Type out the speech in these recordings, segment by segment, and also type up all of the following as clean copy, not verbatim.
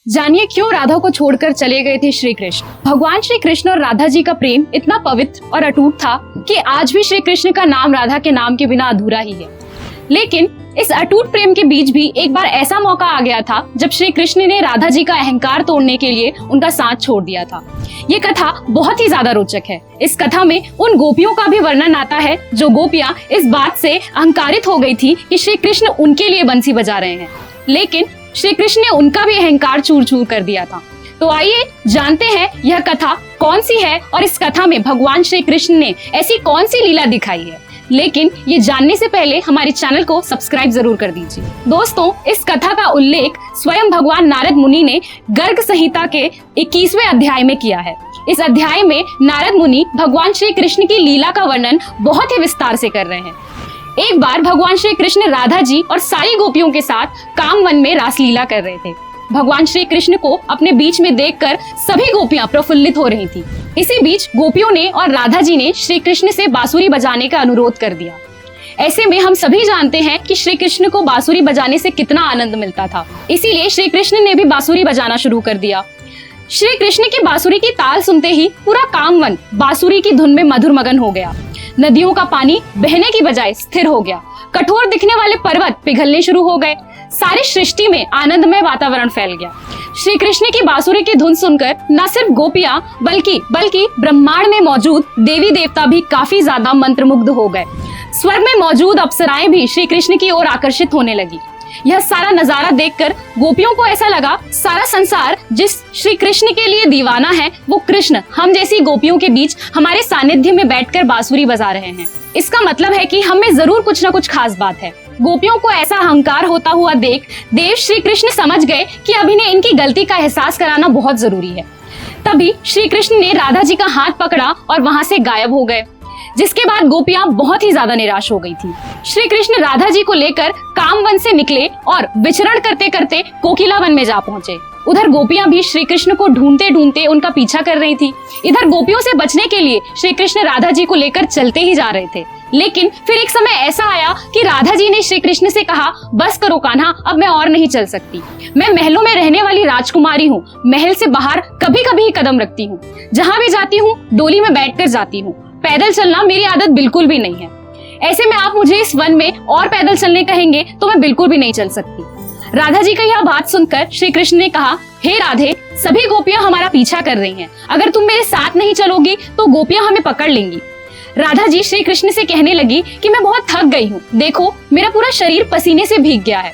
जानिए क्यों राधा को छोड़कर चले गए थे श्री कृष्ण। भगवान श्री कृष्ण और राधा जी का प्रेम इतना पवित्र और अटूट था कि आज भी श्री कृष्ण का नाम राधा के नाम के बिना अधूरा ही है। लेकिन इस अटूट प्रेम के बीच भी एक बार ऐसा मौका आ गया था जब श्री कृष्ण ने राधा जी का अहंकार तोड़ने के लिए उनका साथ छोड़ दिया था। ये कथा बहुत ही ज्यादा रोचक है। इस कथा में उन गोपियों का भी वर्णन आता है जो गोपियां इस बात से अहंकारित हो गई थी कि श्री कृष्ण उनके लिए बंसी बजा रहे हैं, लेकिन श्री कृष्ण ने उनका भी अहंकार चूर चूर कर दिया था। तो आइए जानते हैं यह कथा कौन सी है और इस कथा में भगवान श्री कृष्ण ने ऐसी कौन सी लीला दिखाई है। लेकिन ये जानने से पहले हमारे चैनल को सब्सक्राइब जरूर कर दीजिए। दोस्तों, इस कथा का उल्लेख स्वयं भगवान नारद मुनि ने गर्ग संहिता के 21वें अध्याय में किया है। इस अध्याय में नारद मुनि भगवान श्री कृष्ण की लीला का वर्णन बहुत ही विस्तार से कर रहे हैं। एक बार भगवान श्री कृष्ण राधा जी और सारी गोपियों के साथ कामवन में रासलीला कर रहे थे। भगवान श्री कृष्ण को अपने बीच में देखकर सभी गोपियां प्रफुल्लित हो रही थी। इसी बीच गोपियों ने और राधा जी ने श्री कृष्ण से बांसुरी बजाने का अनुरोध कर दिया। ऐसे में हम सभी जानते हैं कि श्री कृष्ण को बांसुरी बजाने से कितना आनंद मिलता था, इसीलिए श्री कृष्ण ने भी बांसुरी बजाना शुरू कर दिया। श्री कृष्ण की बांसुरी की ताल सुनते ही पूरा कामवन बांसुरी की धुन में मधुर मगन हो गया। नदियों का पानी बहने की बजाय स्थिर हो गया। कठोर दिखने वाले पर्वत पिघलने शुरू हो गए। सारी सृष्टि में आनंदमय वातावरण फैल गया। श्री कृष्ण की बांसुरी की धुन सुनकर न सिर्फ गोपियां बल्कि ब्रह्मांड में मौजूद देवी देवता भी काफी ज्यादा मंत्रमुग्ध हो गए। स्वर्ग में मौजूद अप्सराएं भी श्री कृष्ण की ओर आकर्षित होने लगी। यह सारा नजारा देखकर गोपियों को ऐसा लगा सारा संसार जिस श्री कृष्ण के लिए दीवाना है वो कृष्ण हम जैसी गोपियों के बीच हमारे सानिध्य में बैठकर बांसुरी बजा रहे हैं। इसका मतलब है कि हम में जरूर कुछ न कुछ खास बात है। गोपियों को ऐसा अहंकार होता हुआ देख देव श्री कृष्ण समझ गए कि अब इन्हें इनकी गलती का एहसास कराना बहुत जरूरी है। तभी श्री कृष्ण ने राधा जी का हाथ पकड़ा और वहां से गायब हो गए, जिसके बाद गोपियां बहुत ही ज्यादा निराश हो गई थी। श्री कृष्ण राधा जी को लेकर कामवन से निकले और विचरण करते करते कोकिला वन में जा पहुंचे। उधर गोपियां भी श्री कृष्ण को ढूंढते ढूंढते उनका पीछा कर रही थी। इधर गोपियों से बचने के लिए श्री कृष्ण राधा जी को लेकर चलते ही जा रहे थे। लेकिन फिर एक समय ऐसा आया कि राधा जी ने श्री कृष्ण से कहा, बस करो कान्हा, अब मैं और नहीं चल सकती। मैं महलों में रहने वाली राजकुमारी हूँ। महल से बाहर कभी कभी ही कदम रखती हूँ। जहाँ भी जाती हूँ डोली में बैठकर जाती हूँ। पैदल चलना मेरी आदत बिल्कुल भी नहीं है। ऐसे में आप मुझे इस वन में और पैदल चलने कहेंगे तो मैं बिल्कुल भी नहीं चल सकती। राधा जी का यह बात सुनकर श्री कृष्ण ने कहा, हे राधे, सभी गोपियां हमारा पीछा कर रही हैं। अगर तुम मेरे साथ नहीं चलोगी तो गोपियां हमें पकड़ लेंगी। राधा जी श्री कृष्ण से कहने लगी कि मैं बहुत थक गई हूँ, देखो मेरा पूरा शरीर पसीने से भीग गया है।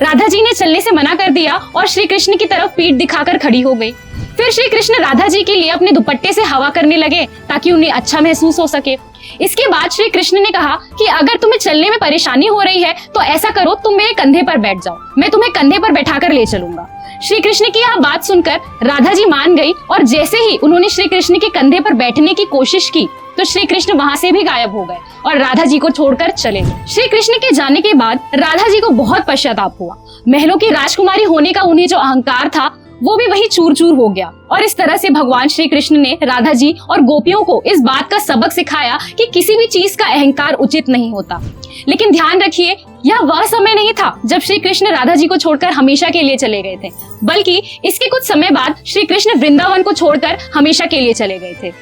राधा जी ने चलने से मना कर दिया और श्री कृष्ण की तरफ पीठ दिखाकर खड़ी हो गई। फिर श्री कृष्ण राधा जी के लिए अपने दुपट्टे से हवा करने लगे ताकि उन्हें अच्छा महसूस हो सके। इसके बाद श्री कृष्ण ने कहा कि अगर तुम्हें चलने में परेशानी हो रही है तो ऐसा करो, तुम मेरे कंधे पर बैठ जाओ, मैं तुम्हें कंधे पर बैठाकर ले चलूंगा। श्री कृष्ण की यह बात सुनकर राधा जी मान गई और जैसे ही उन्होंने श्री कृष्ण के कंधे पर बैठने की कोशिश की तो श्री कृष्ण वहां से भी गायब हो गए और राधा जी को छोड़कर चले गए। श्री कृष्ण के जाने के बाद राधा जी को बहुत पश्चाताप हुआ। महलों की राजकुमारी होने का उन्हें जो अहंकार था वो भी वही चूर चूर हो गया। और इस तरह से भगवान श्री कृष्ण ने राधा जी और गोपियों को इस बात का सबक सिखाया कि किसी भी चीज का अहंकार उचित नहीं होता। लेकिन ध्यान रखिए, यह वह समय नहीं था जब श्री कृष्ण राधा जी को छोड़कर हमेशा के लिए चले गए थे, बल्कि इसके कुछ समय बाद श्री कृष्ण वृंदावन को छोड़कर हमेशा के लिए चले गए थे।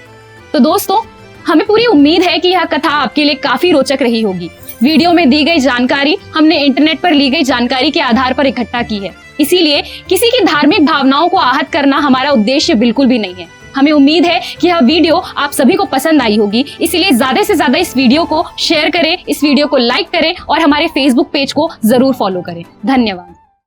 तो दोस्तों, हमें पूरी उम्मीद है कि यह कथा आपके लिए काफी रोचक रही होगी। वीडियो में दी गई जानकारी हमने इंटरनेट पर ली गई जानकारी के आधार पर इकट्ठा की है, इसीलिए किसी की धार्मिक भावनाओं को आहत करना हमारा उद्देश्य बिल्कुल भी नहीं है। हमें उम्मीद है कि यह वीडियो आप सभी को पसंद आई होगी, इसीलिए ज्यादा से ज्यादा इस वीडियो को शेयर करें, इस वीडियो को लाइक करें और हमारे फेसबुक पेज को जरूर फॉलो करें। धन्यवाद।